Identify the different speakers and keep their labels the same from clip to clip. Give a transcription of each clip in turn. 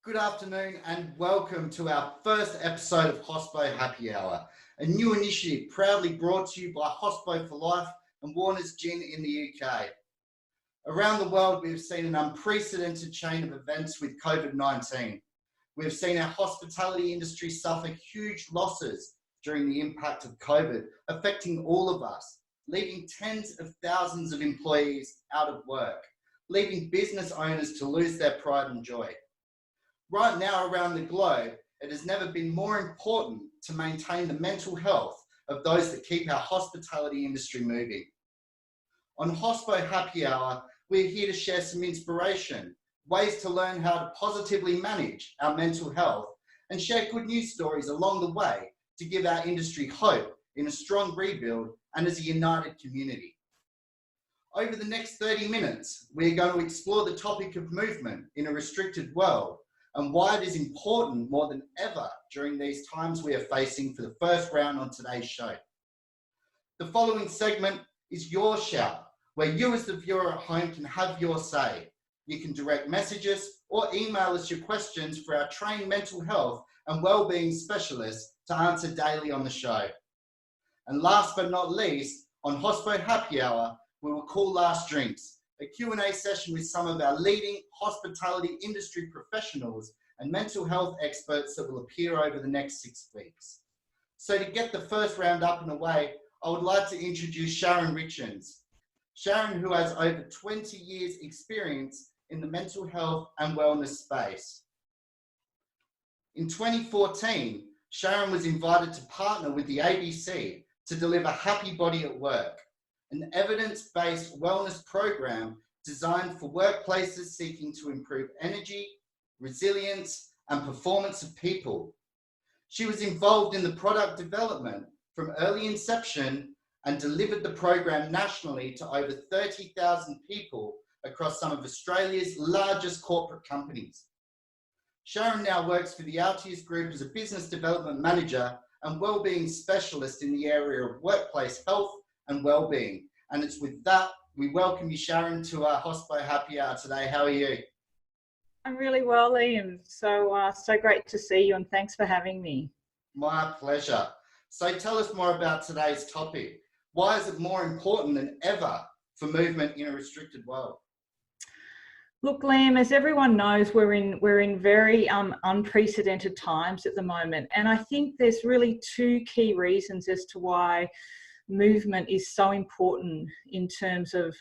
Speaker 1: Good afternoon and welcome to our first episode of Hospo Happy Hour, a new initiative proudly brought to you by Hospo for Life and Warner's Gin in the UK. Around the world, we have seen an unprecedented chain of events with COVID-19. We have seen our hospitality industry suffer huge losses during the impact of COVID, affecting all of us, leaving tens of thousands of employees out of work, leaving business owners to lose their pride and joy. Right now around the globe, it has never been more important to maintain the mental health of those that keep our hospitality industry moving. On Hospo Happy Hour, we're here to share some inspiration, ways to learn how to positively manage our mental health, and share good news stories along the way to give our industry hope in a strong rebuild and as a united community. Over the next 30 minutes, we're going to explore the topic of movement in a restricted world and why it is important more than ever during these times we are facing for the first round on today's show. The following segment is Your Shout, where you as the viewer at home can have your say. You can direct messages or email us your questions for our trained mental health and wellbeing specialists to answer daily on the show. And last but not least, on Hospo Happy Hour, we will call Last Drinks, a Q&A session with some of our leading hospitality industry professionals and mental health experts that will appear over the next 6 weeks. So to get the first round up and away, I would like to introduce Sharon Richards. Sharon, who has over 20 years experience in the mental health and wellness space. In 2014, Sharon was invited to partner with the ABC to deliver Happy Body at Work, an evidence-based wellness program designed for workplaces seeking to improve energy, resilience, and performance of people. She was involved in the product development from early inception and delivered the program nationally to over 30,000 people across some of Australia's largest corporate companies. Sharon now works for the Altius Group as a business development manager and wellbeing specialist in the area of workplace health and well-being. And it's with that, we welcome you, Sharon, to our Hospo Happy Hour today. How are you?
Speaker 2: I'm really well, Liam. So great to see you, and thanks for having me.
Speaker 1: My pleasure. So tell us more about today's topic. Why is it more important than ever for movement in a restricted world?
Speaker 2: Look, Liam, as everyone knows, we're in very unprecedented times at the moment, and I think there's really two key reasons as to why movement is so important in terms of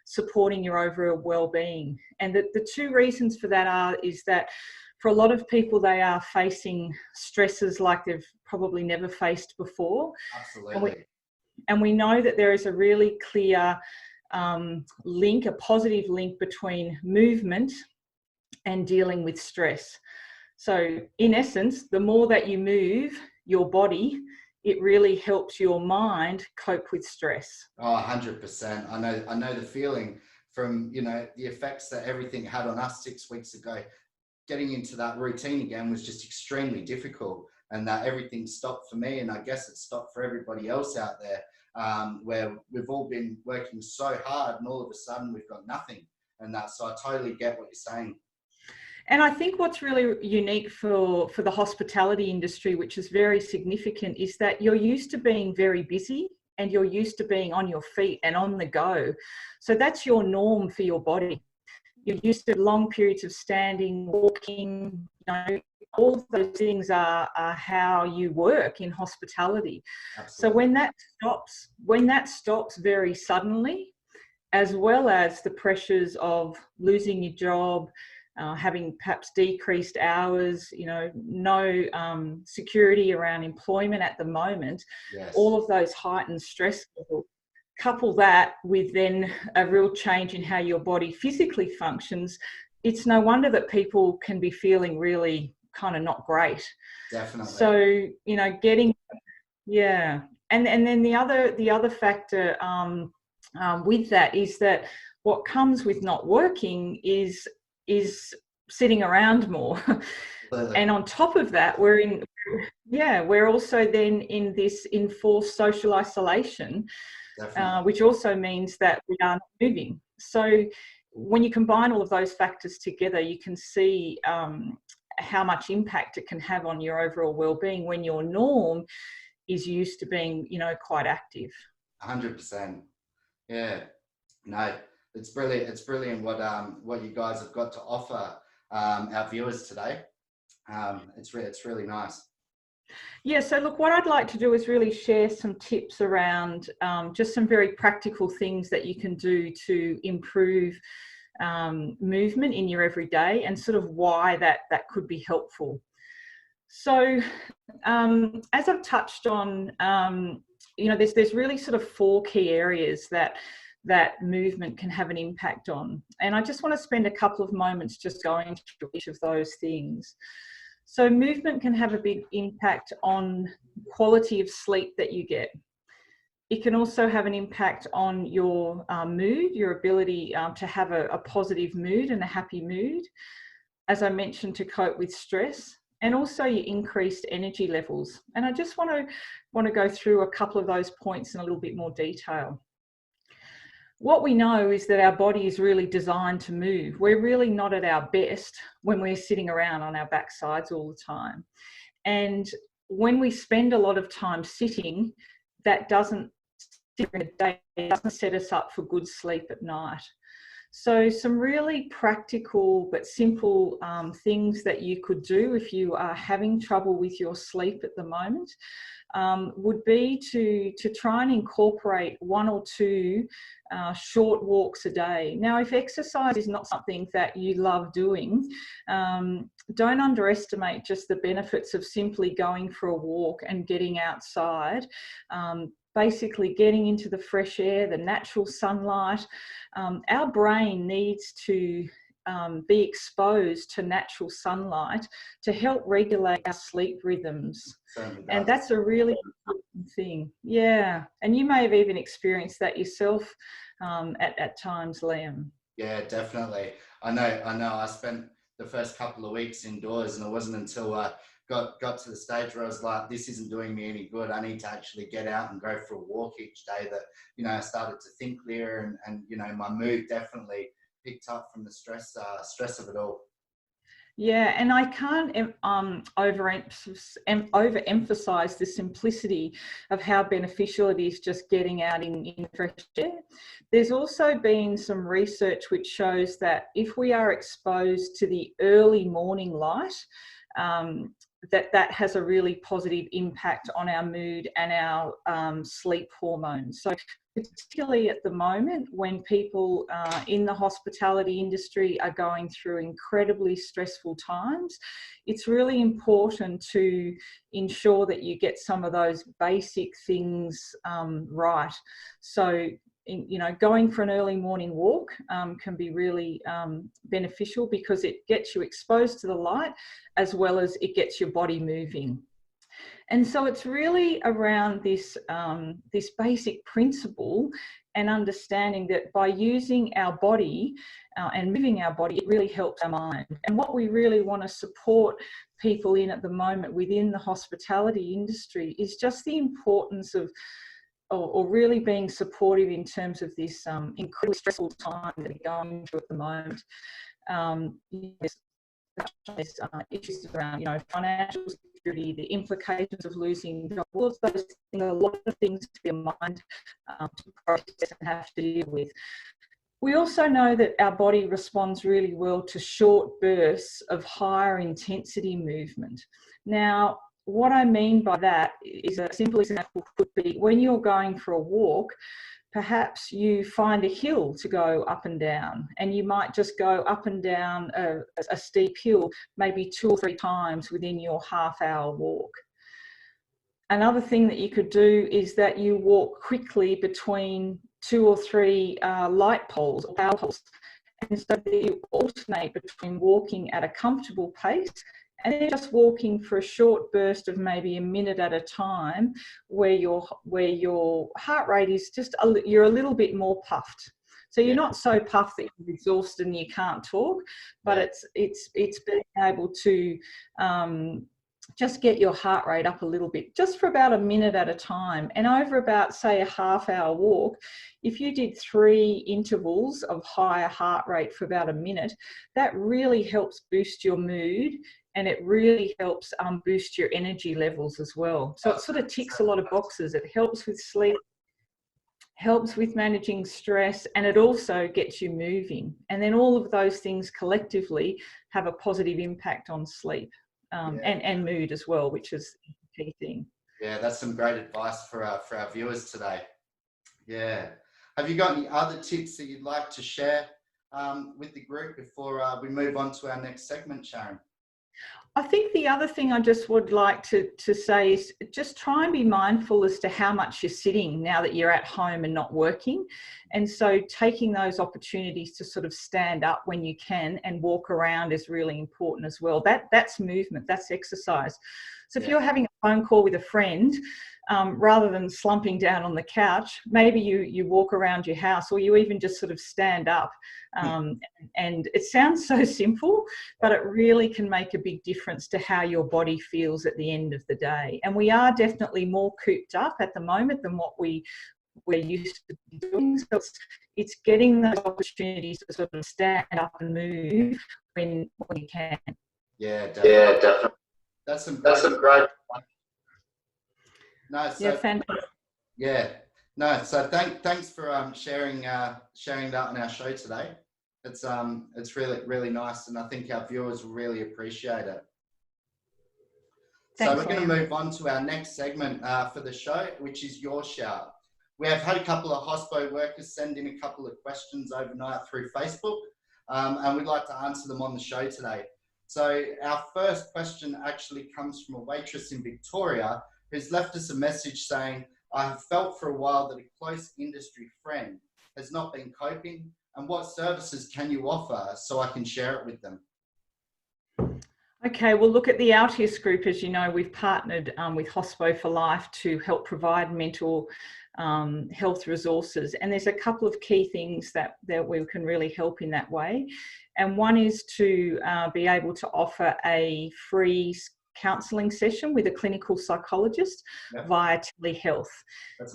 Speaker 2: supporting your overall well-being. And the two reasons for that is that for a lot of people, they are facing stresses like they've probably never faced before.
Speaker 1: Absolutely.
Speaker 2: And we know that there is a really clear link, a positive link between movement and dealing with stress. So in essence, the more that you move your body, it really helps your mind cope with stress.
Speaker 1: Oh, 100%. I know the feeling from, the effects that everything had on us 6 weeks ago. Getting into that routine again was just extremely difficult, and that everything stopped for me, and I guess it stopped for everybody else out there, where we've all been working so hard and all of a sudden we've got nothing. And so I totally get what you're saying.
Speaker 2: And I think what's really unique for the hospitality industry, which is very significant, is that you're used to being very busy and you're used to being on your feet and on the go. So that's your norm for your body. You're used to long periods of standing, walking, all of those things are how you work in hospitality.
Speaker 1: Absolutely.
Speaker 2: So when that stops very suddenly, as well as the pressures of losing your job, having perhaps decreased hours, no security around employment at the moment,
Speaker 1: yes.
Speaker 2: All of those heightened stress levels, couple that with then a real change in how your body physically functions, it's no wonder that people can be feeling really kind of not great.
Speaker 1: Definitely.
Speaker 2: So, and then the other factor with that is that what comes with not working is sitting around more. And on top of that, we're also then in this enforced social isolation, which also means that we aren't moving. So when you combine all of those factors together, you can see how much impact it can have on your overall well-being when your norm is used to being, quite active.
Speaker 1: 100%. Yeah. No, it's brilliant. It's brilliant what you guys have got to offer our viewers today. It's really nice.
Speaker 2: Yeah, so look, what I'd like to do is really share some tips around just some very practical things that you can do to improve movement in your everyday, and sort of why that could be helpful. So as I've touched on, there's really sort of 4 key areas that movement can have an impact on. And I just want to spend a couple of moments just going through each of those things. So movement can have a big impact on quality of sleep that you get. It can also have an impact on your mood, your ability to have a positive mood and a happy mood, as I mentioned, to cope with stress, and also your increased energy levels. And I just want to go through a couple of those points in a little bit more detail. What we know is that our body is really designed to move. We're really not at our best when we're sitting around on our backsides all the time. And when we spend a lot of time sitting, that doesn't set us up for good sleep at night. So some really practical but simple things that you could do if you are having trouble with your sleep at the moment would be to try and incorporate 1 or 2 short walks a day. Now, if exercise is not something that you love doing, don't underestimate just the benefits of simply going for a walk and getting outside. Basically getting into the fresh air, the natural sunlight. Our brain needs to be exposed to natural sunlight to help regulate our sleep rhythms. And that's a really important thing. Yeah. And you may have even experienced that yourself at times, Liam.
Speaker 1: Yeah, definitely. I know. I spent the first couple of weeks indoors, and it wasn't until I got to the stage where I was like, this isn't doing me any good. I need to actually get out and go for a walk each day that, I started to think clearer, and my mood definitely picked up from the stress of it all.
Speaker 2: Yeah, and I can't overemphasize the simplicity of how beneficial it is just getting out in fresh air. There's also been some research which shows that if we are exposed to the early morning light, that has a really positive impact on our mood and our sleep hormones. So particularly at the moment when people in the hospitality industry are going through incredibly stressful times, it's really important to ensure that you get some of those basic things right. So going for an early morning walk can be really beneficial because it gets you exposed to the light as well as it gets your body moving. And so it's really around this basic principle and understanding that by using our body and moving our body, it really helps our mind. And what we really want to support people in at the moment within the hospitality industry is just the importance of or really being supportive in terms of this incredibly stressful time that we're going through at the moment. There's issues around, financial security, the implications of losing jobs, all of those things, a lot of things to be in mind to process and have to deal with. We also know that our body responds really well to short bursts of higher intensity movement. Now, what I mean by that is a simple example could be when you're going for a walk, perhaps you find a hill to go up and down, and you might just go up and down a steep hill maybe 2 or 3 times within your half-hour walk. Another thing that you could do is that you walk quickly between 2 or 3 light poles or power poles, and so that you alternate between walking at a comfortable pace and then just walking for a short burst of maybe a minute at a time, where your heart rate is just you're a little bit more puffed. So you're not so puffed that you're exhausted and you can't talk, but it's being able to just get your heart rate up a little bit, just for about a minute at a time. And over about, say, a half-hour walk, if you did 3 intervals of higher heart rate for about a minute, that really helps boost your mood, and it really helps boost your energy levels as well. So it sort of ticks a lot of boxes. It helps with sleep, helps with managing stress, and it also gets you moving. And then all of those things collectively have a positive impact on sleep. And mood as well, which is the key thing.
Speaker 1: Yeah, that's some great advice for our viewers today. Yeah. Have you got any other tips that you'd like to share with the group before we move on to our next segment, Sharon?
Speaker 2: I think the other thing I just would like to say is just try and be mindful as to how much you're sitting now that you're at home and not working. And so taking those opportunities to sort of stand up when you can and walk around is really important as well. That's movement, that's exercise. So if you're having a phone call with a friend, rather than slumping down on the couch, maybe you walk around your house, or you even just sort of stand up. And it sounds so simple, but it really can make a big difference to how your body feels at the end of the day. And we are definitely more cooped up at the moment than what we're used to doing. So it's getting those opportunities to sort of stand up and move when you can.
Speaker 1: Yeah, definitely.
Speaker 3: Yeah, definitely.
Speaker 1: That's some
Speaker 3: great.
Speaker 1: No, so,
Speaker 2: yeah, fantastic.
Speaker 1: Yeah, no. So thanks for sharing that on our show today. It's really nice, and I think our viewers will really appreciate it.
Speaker 2: Thanks,
Speaker 1: so we're going to
Speaker 2: Liam.
Speaker 1: move on to our next segment for the show, which is Your Shout. We have had a couple of Hospo workers send in a couple of questions overnight through Facebook, and we'd like to answer them on the show today. So our first question actually comes from a waitress in Victoria who's left us a message saying, I have felt for a while that a close industry friend has not been coping, and what services can you offer so I can share it with them?
Speaker 2: Okay, well, look, at the Altius Group, as you know, we've partnered with Hospo for Life to help provide mental health resources. And there's a couple of key things that we can really help in that way. And one is to be able to offer a free counselling session with a clinical psychologist via telehealth.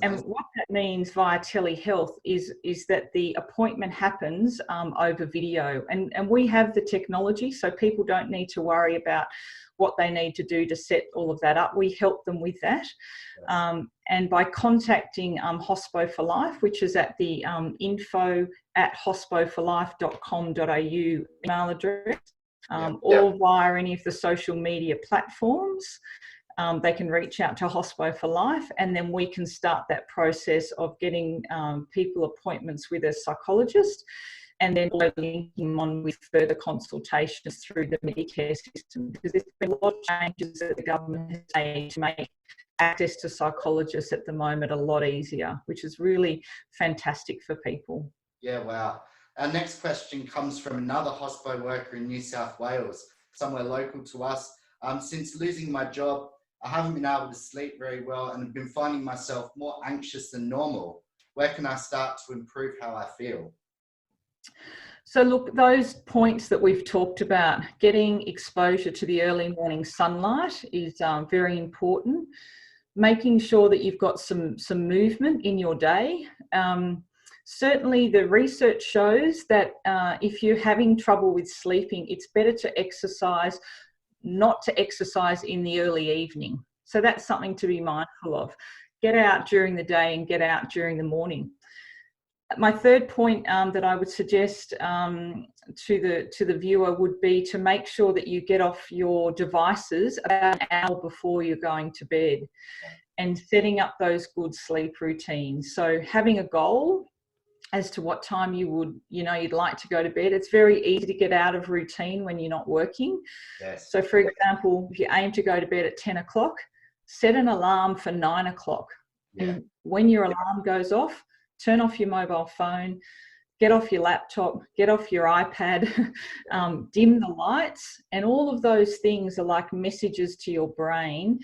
Speaker 2: And what that means via telehealth is that the appointment happens over video. And we have the technology, so people don't need to worry about what they need to do to set all of that up. We help them with that. And by contacting Hospo for Life, which is at the info@hospoforlife.com.au email address, or via any of the social media platforms, they can reach out to Hospo for Life, and then we can start that process of getting people appointments with a psychologist, and then linking them on with further consultations through the Medicare system, because there's been a lot of changes that the government has made to make access to psychologists at the moment a lot easier, which is really fantastic for people.
Speaker 1: Yeah, wow. Our next question comes from another Hospo worker in New South Wales, somewhere local to us. Since losing my job, I haven't been able to sleep very well and have been finding myself more anxious than normal. Where can I start to improve how I feel?
Speaker 2: So look, those points that we've talked about, getting exposure to the early morning sunlight is very important. Making sure that you've got some movement in your day. Certainly the research shows that if you're having trouble with sleeping, it's better to exercise, not to exercise in the early evening. So that's something to be mindful of. Get out during the day and get out during the morning. My third point that I would suggest to the viewer would be to make sure that you get off your devices about an hour before you're going to bed, and setting up those good sleep routines. So having a goal as to what time you'd like to go to bed. It's very easy to get out of routine when you're not working.
Speaker 1: Yes.
Speaker 2: So for example, if you aim to go to bed at 10 o'clock, set an alarm for 9 o'clock.
Speaker 1: Yeah.
Speaker 2: And when your alarm goes off, turn off your mobile phone, get off your laptop, get off your iPad, dim the lights, and all of those things are like messages to your brain.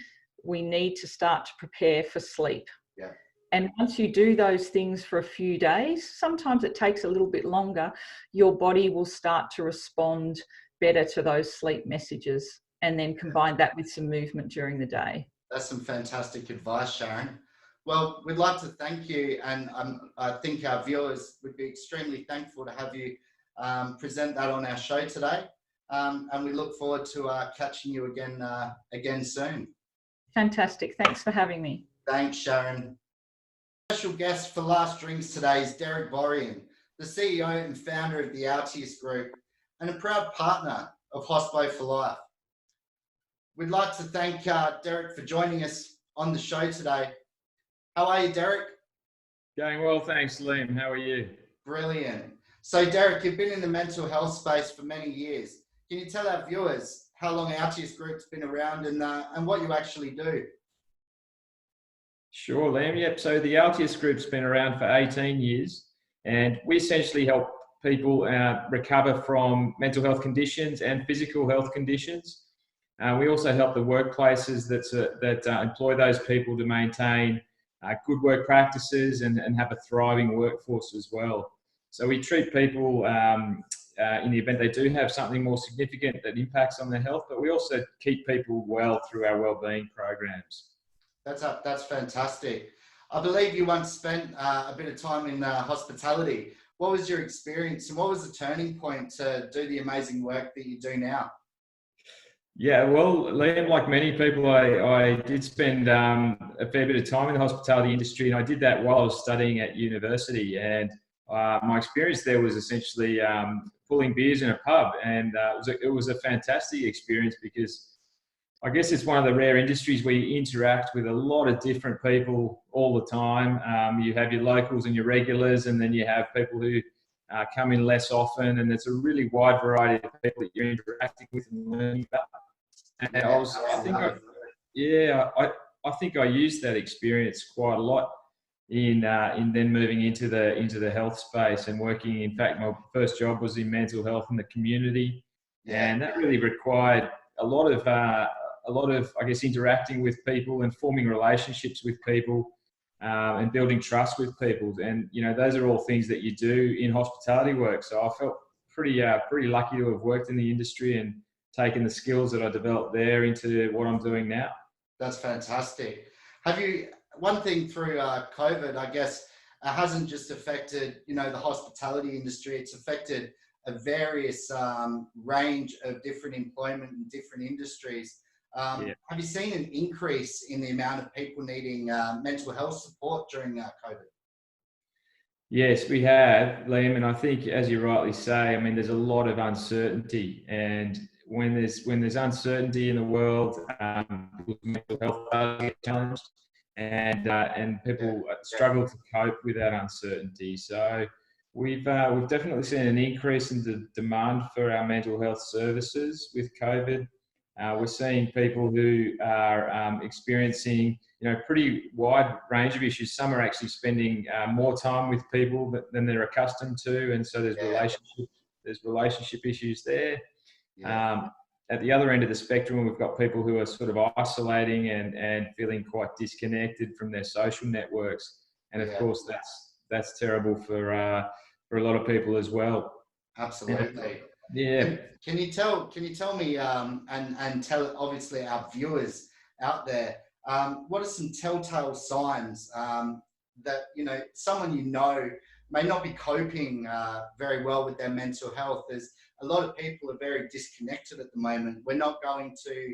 Speaker 2: We need to start to prepare for sleep.
Speaker 1: Yeah.
Speaker 2: And once you do those things for a few days, sometimes it takes a little bit longer, your body will start to respond better to those sleep messages. and then combine that with some movement during the day.
Speaker 1: That's some fantastic advice, Sharon. Well, we'd like to thank you, and I think our viewers would be extremely thankful to have you present that on our show today. And we look forward to catching you again soon.
Speaker 2: Fantastic. Thanks for having me.
Speaker 1: Thanks, Sharon. Special guest for Last Drinks today is Derick, the CEO and founder of the Altius Group and a proud partner of Hospo for Life. We'd like to thank Derick for joining us on the show today. How are you, Derick?
Speaker 3: Going well, thanks, Liam. How are you?
Speaker 1: Brilliant. So, Derick, you've been in the mental health space for many years. Can you tell our viewers how long Altius Group's been around and what you actually do?
Speaker 3: Sure, Liam. Yep. So the Altius Group's been around for 18 years, and we essentially help people recover from mental health conditions and physical health conditions. We also help the workplaces that employ those people to maintain good work practices and have a thriving workforce as well. So we treat people in the event they do have something more significant that impacts on their health, but we also keep people well through our wellbeing programs.
Speaker 1: That's fantastic. I believe you once spent a bit of time in hospitality. What was your experience and what was the turning point to do the amazing work that you do now?
Speaker 3: Yeah, well, Liam, like many people, I did spend a fair bit of time in the hospitality industry, and I did that while I was studying at university. And my experience there was essentially pulling beers in a pub, and it was a fantastic experience because I guess it's one of the rare industries where you interact with a lot of different people all the time. You have your locals and your regulars, and then you have people who come in less often, and it's a really wide variety of people that you're interacting with and learning about. And I think I used that experience quite a lot in then moving into the health space and working. In fact, my first job was in mental health in the community, and that really required a lot of I guess interacting with people and forming relationships with people and building trust with people. And those are all things that you do in hospitality work. So I felt pretty lucky to have worked in the industry and taken the skills that I developed there into what I'm doing now.
Speaker 1: That's fantastic. One thing through COVID, I guess, hasn't just affected, the hospitality industry, it's affected a various range of different employment and different industries. Have you seen an increase in the amount of people needing mental health support during COVID?
Speaker 3: Yes, we have, Liam, and I think, as you rightly say, there's a lot of uncertainty, and when there's uncertainty in the world, mental health does get challenged, and people struggle to cope with that uncertainty. So we've definitely seen an increase in the demand for our mental health services with COVID. We're seeing people who are experiencing, pretty wide range of issues. Some are actually spending more time with people than they're accustomed to, and so there's relationship issues there. At the other end of the spectrum, we've got people who are sort of isolating and feeling quite disconnected from their social networks, and of course that's terrible for a lot of people as well.
Speaker 1: Absolutely.
Speaker 3: Yeah.
Speaker 1: Can you tell me and tell obviously our viewers out there what are some telltale signs that someone may not be coping very well with their mental health? There's a lot of people are very disconnected at the moment. We're not going to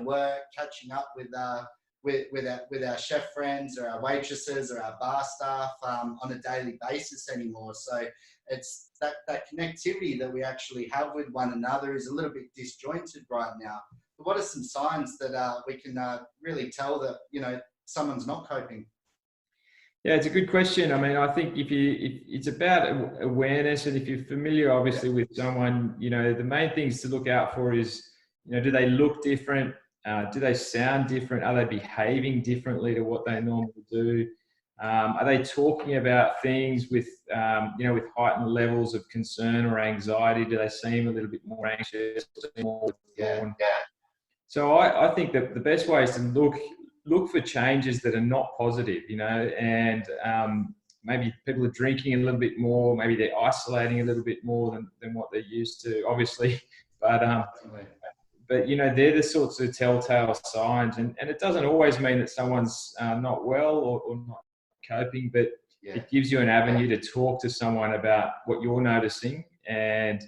Speaker 1: work, catching up with our chef friends or our waitresses or our bar staff on a daily basis anymore. So it's that connectivity that we actually have with one another is a little bit disjointed right now. But what are some signs that we can really tell that someone's not coping?
Speaker 3: Yeah, it's a good question. I think it's about awareness, and if you're familiar, obviously, with someone, the main things to look out for is, do they look different? Do they sound different? Are they behaving differently to what they normally do? Are they talking about things with heightened levels of concern or anxiety? Do they seem a little bit more anxious? More withdrawn? So I think that the best way is to look for changes that are not positive, and maybe people are drinking a little bit more, maybe they're isolating a little bit more than what they're used to, obviously, but they're the sorts of telltale signs, and it doesn't always mean that someone's not well or not coping, but it gives you an avenue to talk to someone about what you're noticing, and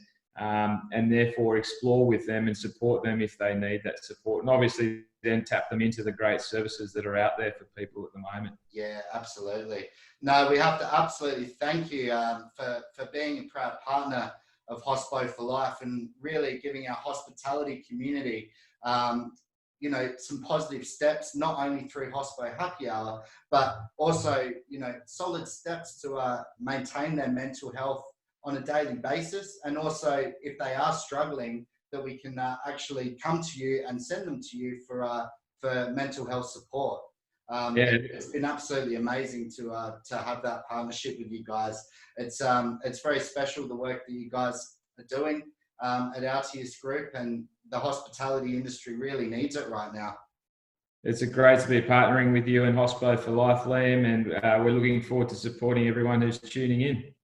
Speaker 3: therefore explore with them and support them if they need that support, and obviously then tap them into the great services that are out there for people at the moment.
Speaker 1: Yeah, absolutely. No, we have to absolutely thank you for being a proud partner of Hospo for Life, and really giving our hospitality community, some positive steps, not only through Hospo Happy Hour, but also, solid steps to maintain their mental health on a daily basis. And also, if they are struggling, that we can actually come to you and send them to you for mental health support. It's been absolutely amazing to have that partnership with you guys. It's very special, the work that you guys are doing at Altius Group, and the hospitality industry really needs it right now.
Speaker 3: It's great to be partnering with you and Hospo for Life, Liam, and we're looking forward to supporting everyone who's tuning in.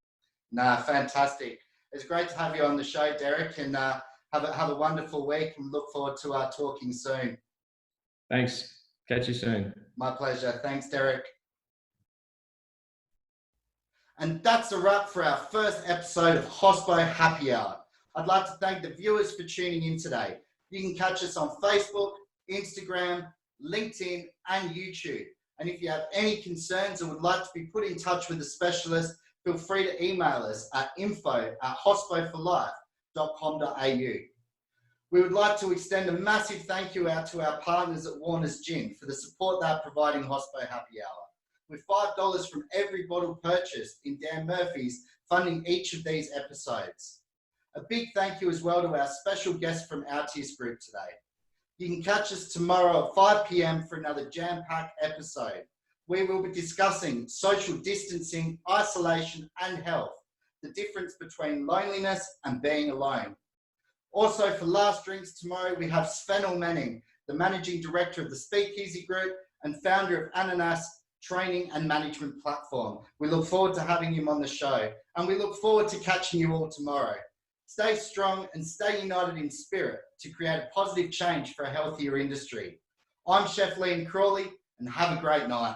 Speaker 1: Nah, fantastic. It's great to have you on the show, Derick, and have a wonderful week, and look forward to talking soon.
Speaker 3: Thanks. Catch you soon.
Speaker 1: My pleasure. Thanks, Derick. And that's a wrap for our first episode of Hospo Happy Hour. I'd like to thank the viewers for tuning in today. You can catch us on Facebook, Instagram, LinkedIn, and YouTube. And if you have any concerns or would like to be put in touch with a specialist, feel free to email us at info@hospoforlife.com.au. We would like to extend a massive thank you out to our partners at Warner's Gin for the support they're providing Hospo Happy Hour, with $5 from every bottle purchased in Dan Murphy's funding each of these episodes. A big thank you as well to our special guest from Altius Group today. You can catch us tomorrow at 5 p.m. for another jam-packed episode. We will be discussing social distancing, isolation, and health, the difference between loneliness and being alone. Also, for last drinks tomorrow, we have Svenel Manning, the Managing Director of the Speakeasy Group and founder of Ananas Training and Management Platform. We look forward to having him on the show, and we look forward to catching you all tomorrow. Stay strong and stay united in spirit to create a positive change for a healthier industry. I'm Chef Liam Crawley, and have a great night.